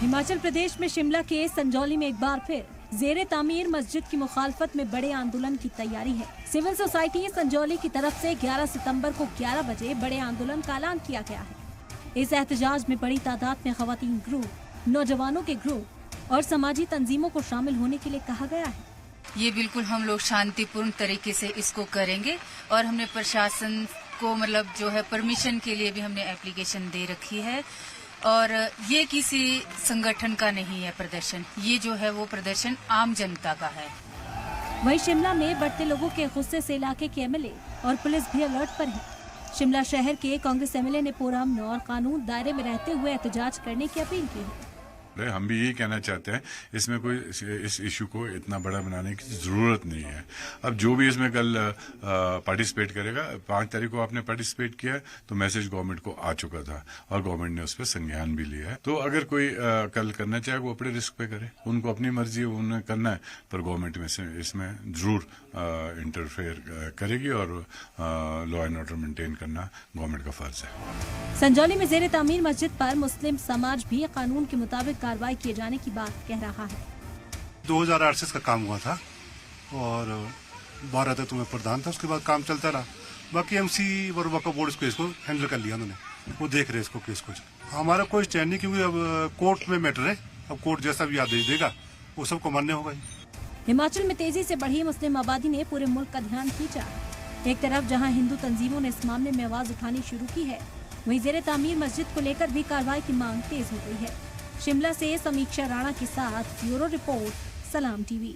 हिमाचल प्रदेश में शिमला के संजौली में एक बार फिर जेरे तामीर मस्जिद की मुखालफत में बड़े आंदोलन की तैयारी है। सिविल सोसाइटी संजौली की तरफ से 11 सितंबर को 11 बजे बड़े आंदोलन का ऐलान किया गया है। इस एहतजाज में बड़ी तादाद में खवातीन ग्रुप, नौजवानों के ग्रुप और समाजी तंजीमों को शामिल होने के लिए कहा गया है। ये बिल्कुल हम लोग शांतिपूर्ण तरीके से इसको करेंगे और हमने प्रशासन को जो है परमिशन के लिए भी हमने एप्लीकेशन दे रखी है। और ये किसी संगठन का नहीं है प्रदर्शन, ये जो है वो प्रदर्शन आम जनता का है। वहीं शिमला में बढ़ते लोगों के गुस्से से इलाके के एमएलए और पुलिस भी अलर्ट पर है। शिमला शहर के कांग्रेस एमएलए ने पूरा अमन और कानून दायरे में रहते हुए एहतजाज करने की अपील की है। हम भी यही कहना चाहते हैं, इसमें कोई इस इशू को इतना बड़ा बनाने की जरूरत नहीं है। अब जो भी इसमें कल पार्टिसिपेट करेगा, 5 तारीख को आपने पार्टिसिपेट किया है तो मैसेज गवर्नमेंट को आ चुका था और गवर्नमेंट ने उस पर संज्ञान भी लिया है। तो अगर कोई कल करना चाहे वो अपने रिस्क पे करे, उनको अपनी मर्जी उन्हें करना है, पर गवर्नमेंट में से इसमें जरूर इंटरफेयर करेगी और लॉ एंड ऑर्डर मेंटेन करना गवर्नमेंट का फर्ज है। संजौली में जेरे तामीर मस्जिद पर मुस्लिम समाज भी कानून के मुताबिक कार्रवाई किए जाने की बात कह रहा है। 2008 से इसका काम हुआ था और 12 तक तुम्हें प्रधान था, उसके बाद काम चलता रहा। बाकी एमसी और वक्फ बोर्ड इसको हैंडल कर लिया उन्होंने, वो देख रहे इसको केस को। हमारा कोई स्टैंड नहीं, क्योंकि अब कोर्ट में मैटर है। अब कोर्ट जैसा भी आदेश देगा वो सबको मान्य होगा। हिमाचल में तेजी से बढ़ी मुस्लिम आबादी ने पूरे मुल्क का ध्यान खींचा। एक तरफ जहां हिंदू तंजीमों ने इस मामले में आवाज उठानी शुरू की है, वहीं जेरे तामीर मस्जिद को लेकर भी कार्रवाई की मांग तेज हो गई है। शिमला से समीक्षा राणा के साथ ब्यूरो रिपोर्ट, सलाम टीवी।